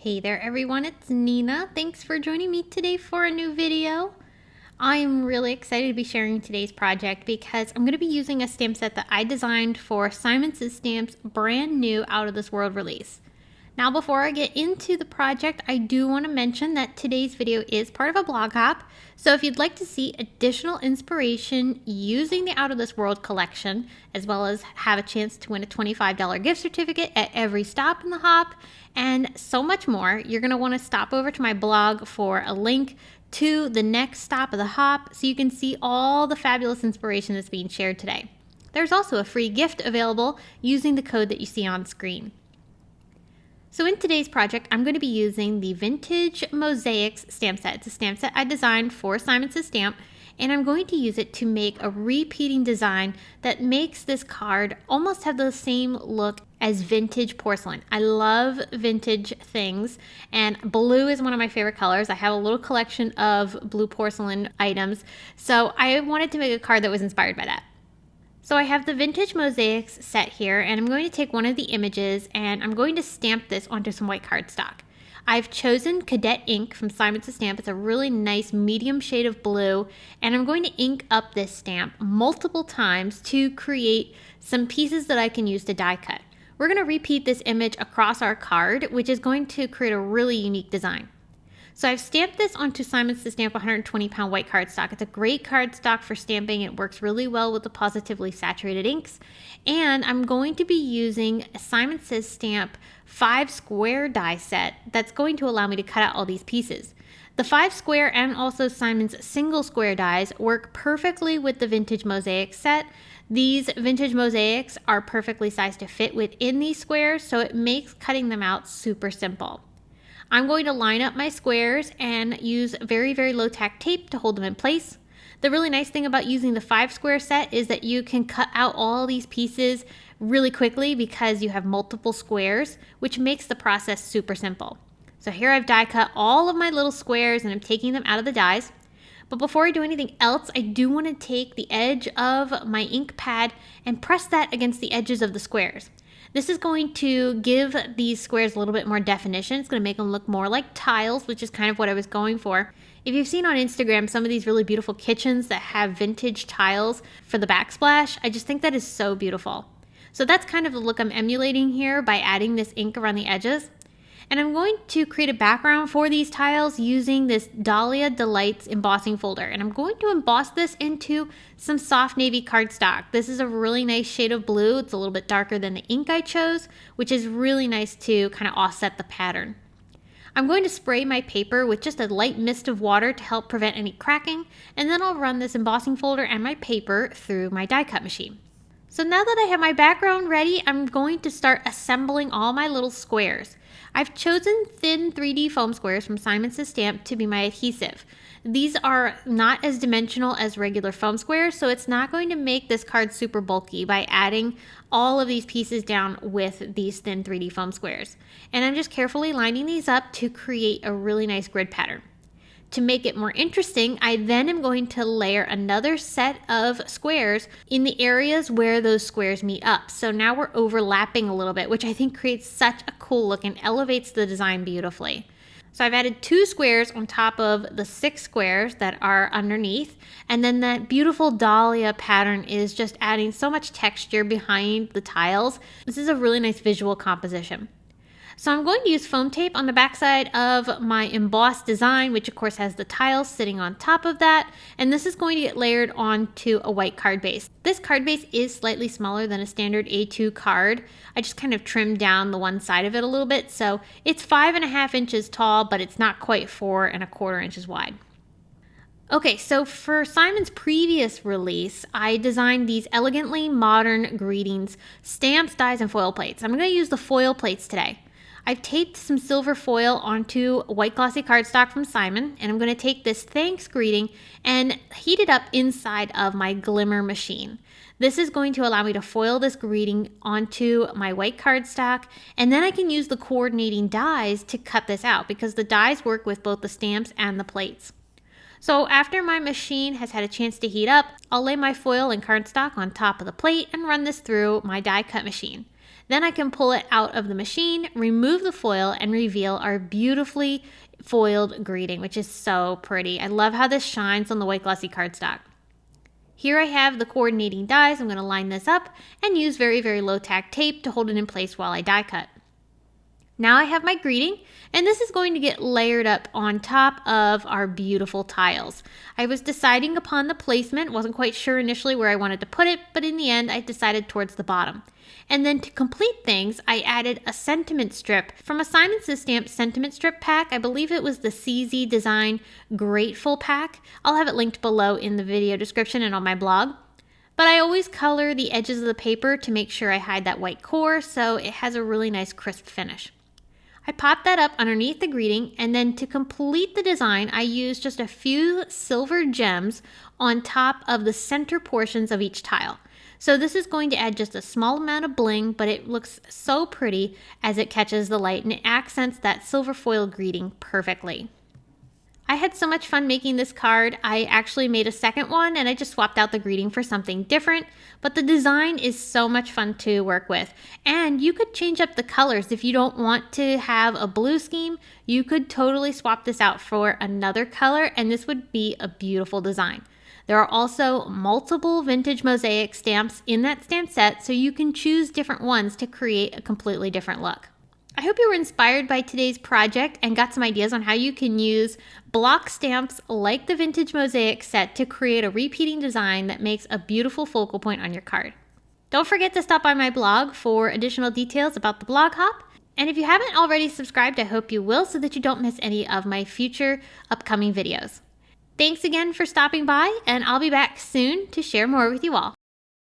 Hey there everyone, it's Nina. Thanks for joining me today for a new video. I'm really excited to be sharing today's project because I'm going to be using a stamp set that I designed for Simon Says Stamp's brand new Out of This World release. Now before I get into the project, I do want to mention that today's video is part of a blog hop. So if you'd like to see additional inspiration using the Out of This World collection, as well as have a chance to win a $25 gift certificate at every stop in the hop, and so much more, you're going to want to stop over to my blog for a link to the next stop of the hop so you can see all the fabulous inspiration that's being shared today. There's also a free gift available using the code that you see on screen. So in today's project, I'm going to be using the Vintage Mosaics stamp set. It's a stamp set I designed for Simon Says Stamp, and I'm going to use it to make a repeating design that makes this card almost have the same look as vintage porcelain. I love vintage things, and blue is one of my favorite colors. I have a little collection of blue porcelain items, so I wanted to make a card that was inspired by that. So I have the Vintage Mosaics set here, and I'm going to take one of the images and I'm going to stamp this onto some white cardstock. I've chosen Cadet ink from Simon Says Stamp. It's a really nice medium shade of blue, and I'm going to ink up this stamp multiple times to create some pieces that I can use to die cut. We're going to repeat this image across our card, which is going to create a really unique design. So I've stamped this onto Simon Says Stamp 120-pound white cardstock. It's a great cardstock for stamping. It works really well with the positively saturated inks. And I'm going to be using a Simon Says Stamp 5 square die set that's going to allow me to cut out all these pieces. The 5 square and also Simon's single square dies work perfectly with the Vintage Mosaics set. These Vintage Mosaics are perfectly sized to fit within these squares, so it makes cutting them out super simple. I'm going to line up my squares and use very, very low tack tape to hold them in place. The really nice thing about using the 5 square set is that you can cut out all these pieces really quickly because you have multiple squares, which makes the process super simple. So here I've die cut all of my little squares and I'm taking them out of the dies. But before I do anything else, I do want to take the edge of my ink pad and press that against the edges of the squares. This is going to give these squares a little bit more definition. It's going to make them look more like tiles, which is kind of what I was going for. If you've seen on Instagram some of these really beautiful kitchens that have vintage tiles for the backsplash, I just think that is so beautiful. So that's kind of the look I'm emulating here by adding this ink around the edges. And I'm going to create a background for these tiles using this Dahlia Delights embossing folder. And I'm going to emboss this into some soft navy cardstock. This is a really nice shade of blue. It's a little bit darker than the ink I chose, which is really nice to kind of offset the pattern. I'm going to spray my paper with just a light mist of water to help prevent any cracking. And then I'll run this embossing folder and my paper through my die cut machine. So now that I have my background ready, I'm going to start assembling all my little squares. I've chosen thin 3D foam squares from Simon Says Stamp to be my adhesive. These are not as dimensional as regular foam squares, so it's not going to make this card super bulky by adding all of these pieces down with these thin 3D foam squares. And I'm just carefully lining these up to create a really nice grid pattern. To make it more interesting, I then am going to layer another set of squares in the areas where those squares meet up. So now we're overlapping a little bit, which I think creates such a cool look and elevates the design beautifully. So I've added 2 squares on top of the 6 squares that are underneath. And then that beautiful Dahlia pattern is just adding so much texture behind the tiles. This is a really nice visual composition. So I'm going to use foam tape on the backside of my embossed design, which of course has the tiles sitting on top of that. And this is going to get layered onto a white card base. This card base is slightly smaller than a standard A2 card. I just kind of trimmed down the one side of it a little bit. So it's 5.5 inches tall, but it's not quite 4.25 inches wide. Okay, so for Simon's previous release, I designed these elegantly modern greetings, stamps, dies, and foil plates. I'm going to use the foil plates today. I've taped some silver foil onto white glossy cardstock from Simon, and I'm going to take this thanks greeting and heat it up inside of my glimmer machine. This is going to allow me to foil this greeting onto my white cardstock, and then I can use the coordinating dies to cut this out because the dies work with both the stamps and the plates. So after my machine has had a chance to heat up, I'll lay my foil and cardstock on top of the plate and run this through my die cut machine. Then I can pull it out of the machine, remove the foil, and reveal our beautifully foiled greeting, which is so pretty. I love how this shines on the white glossy cardstock. Here I have the coordinating dies. I'm going to line this up and use very, very low tack tape to hold it in place while I die cut. Now I have my greeting, and this is going to get layered up on top of our beautiful tiles. I was deciding upon the placement, wasn't quite sure initially where I wanted to put it, but in the end I decided towards the bottom. And then to complete things, I added a sentiment strip from a Simon Says Stamp sentiment strip pack. I believe it was the CZ Design Grateful pack. I'll have it linked below in the video description and on my blog. But I always color the edges of the paper to make sure I hide that white core so it has a really nice crisp finish. I popped that up underneath the greeting, and then to complete the design, I used just a few silver gems on top of the center portions of each tile. So this is going to add just a small amount of bling, but it looks so pretty as it catches the light and it accents that silver foil greeting perfectly. I had so much fun making this card. I actually made a second one and I just swapped out the greeting for something different, but the design is so much fun to work with. And you could change up the colors. If you don't want to have a blue scheme, you could totally swap this out for another color and this would be a beautiful design. There are also multiple Vintage Mosaic stamps in that stamp set, so you can choose different ones to create a completely different look. I hope you were inspired by today's project and got some ideas on how you can use block stamps like the Vintage Mosaic set to create a repeating design that makes a beautiful focal point on your card. Don't forget to stop by my blog for additional details about the blog hop. And if you haven't already subscribed, I hope you will so that you don't miss any of my future upcoming videos. Thanks again for stopping by, and I'll be back soon to share more with you all.